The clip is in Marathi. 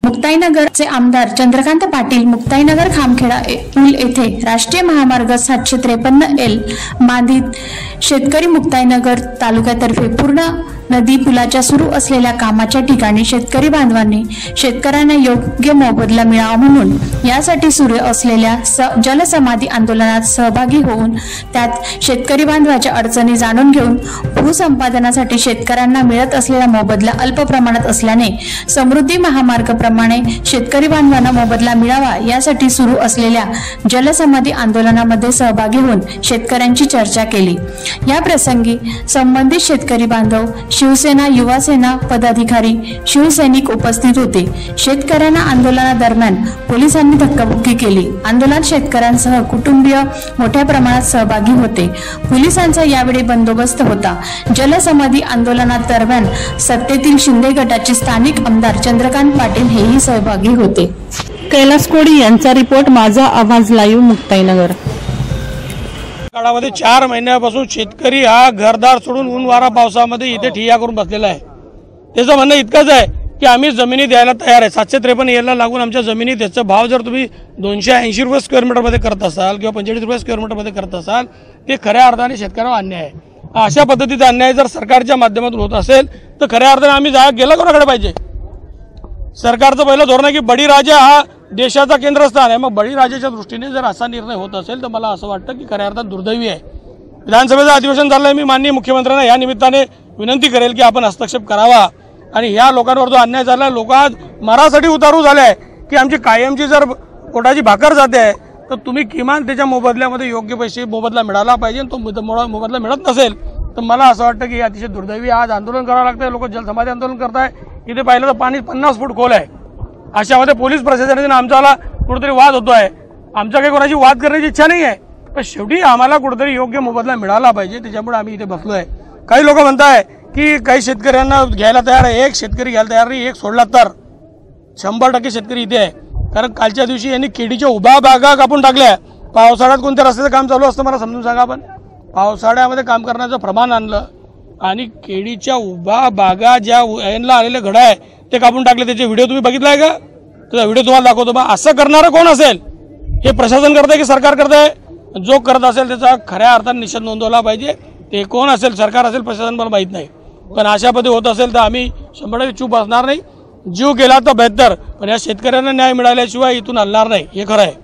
मुक्ताईनगरचे आमदार चंद्रकांत पाटील मुक्ताईनगर खामखेडा पूल येथे राष्ट्रीय महामार्ग 753L मांदीत शेतकरी मुक्ताईनगर तालुक्यातर्फे पूर्ण नदी पुलाच्या सुरू असलेल्या कामाच्या ठिकाणी शेतकरी बांधवांनी शेतकऱ्यांना योग्य मोबदला मिळावा म्हणून यासाठी सुरू असलेल्या जलसमाधी आंदोलनात सहभागी होऊन त्यात शेतकरी बांधवाच्या अडचणी जाणून घेऊन भूसंपादनासाठी शेतकऱ्यांना मिळत असलेला मोबदला अल्प प्रमाणात असल्याने समृद्धी महामार्ग प्रमाणे शेतकरी बांधवांना मोबदला मिळावा यासाठी सुरू असलेल्या जलसमाधी आंदोलनामध्ये सहभागी होऊन शेतकऱ्यांची चर्चा केली। या प्रसंगी संबंधित शेतकरी बांधव, शिवसेना, युवासेना पदाधिकारी, शिवसैनिक उपस्थित होते। शेतकऱ्यांना आंदोलनादरम्यान पोलिसांनी धक्काबुक्की केली। आंदोलनात शेतकऱ्यांसह कुटुंबीय मोठ्या प्रमाणात सहभागी होते। पोलिसांचा यावेळी बंदोबस्त होता। जलसमाधी आंदोलनात दरम्यान सत्तेतील शिंदे गटाचे स्थानिक आमदार चंद्रकांत पाटील हेही सहभागी होते। कैलास कोडी यांचा रिपोर्ट, माझा आवाज लाईव्ह, मुक्ताईनगर। काळामध्ये 4 महिन्यापासून शेतकरी हा घरदार सोडून ऊन वारा पावसामध्ये इथे ठिय्या करून बसलेला आहे। त्याचं म्हणणं इतकंच आहे की आम्ही जमिनी द्यायला तयार आहे। 753 ला लागून आमच्या जमिनी, त्याचा भाव जर तुम्ही 280 रुपये स्क्वेअर मीटर मध्ये करत असाल किंवा 45 रुपये स्क्वेअर मीटर मध्ये करत असाल, ते खऱ्या अर्थाने शेतकऱ्यांवर अन्याय आहे। अशा पद्धतीचा अन्याय जर सरकारच्या माध्यमातून होत असेल तर खऱ्या अर्थाने आम्ही गेलं कोणाकडे पाहिजे? सरकारचं पहिलं धोरण आहे की बळीराजा हा देशाचा केंद्रस्थान आहे। मग बळीराजाच्या दृष्टीने जर असा निर्णय होत असेल तर मला असं वाटतं की खऱ्या अर्थात दुर्दैवी आहे। विधानसभेचं अधिवेशन झालंय, मी माननीय मुख्यमंत्र्यांना या निमित्ताने विनंती करेल की आपण हस्तक्षेप करावा आणि या लोकांवर जो अन्याय झाला, लोक आज मरासाठी उतारू झाले आहे की आमची कायमची जर पोटाची भाकर जाते आहे तर तुम्ही किमान त्याच्या मोबदल्यामध्ये योग्य पैसे मोबदला मिळाला पाहिजे। तो मोबदला मिळत नसेल तर मला असं वाटतं की अतिशय दुर्दैवी आज आंदोलन करावं लागतंय। लोक जलसमाधी आंदोलन करताय। इथे पाहिलं तर पाणी 50 फूट खोल आहे। अशामध्ये पोलीस प्रशासनाने आमच्याला कुठेतरी वाद होतोय। आमच्या काही कोणाची वाद करण्याची इच्छा नाही आहे, पण शेवटी आम्हाला कुठेतरी योग्य मोबदला मिळाला पाहिजे, त्याच्यामुळे आम्ही इथे बसलोय। काही लोक म्हणताय की काही शेतकऱ्यांना घ्यायला तयार आहे, एक शेतकरी घ्यायला तयार नाही, एक सोडला तर 100% शेतकरी इथे आहे। कारण कालच्या दिवशी यांनी केळीच्या उभ्या बागा कापून टाकल्या। पावसाळ्यात कोणत्या रस्त्याचं काम चालू असतं मला समजून सांगा। आपण पावसाळ्यामध्ये काम करण्याचं प्रमाण आणलं आणि केळीच्या उभ्या बागा ज्या यांना आलेले घड आहे ते कापून टाकले। त्याचे व्हिडिओ तुम्ही बघितलाय का? तर व्हिडिओ तुम्हाला दाखवतो। मग असं करणारं कोण असेल? हे प्रशासन करतंय की सरकार करतंय? जो करत असेल त्याचा खऱ्या अर्थाने निषेध नोंदवला पाहिजे। ते कोण असेल, सरकार असेल, प्रशासन, मला माहित नाही, पण अशा पद्धती होत असेल तर आम्ही 100% चूप असणार नाही। जीव गेला तर बेहतर, पण या शेतकऱ्यांना न्याय मिळाल्याशिवाय इथून हलणार नाही, हे खरं आहे।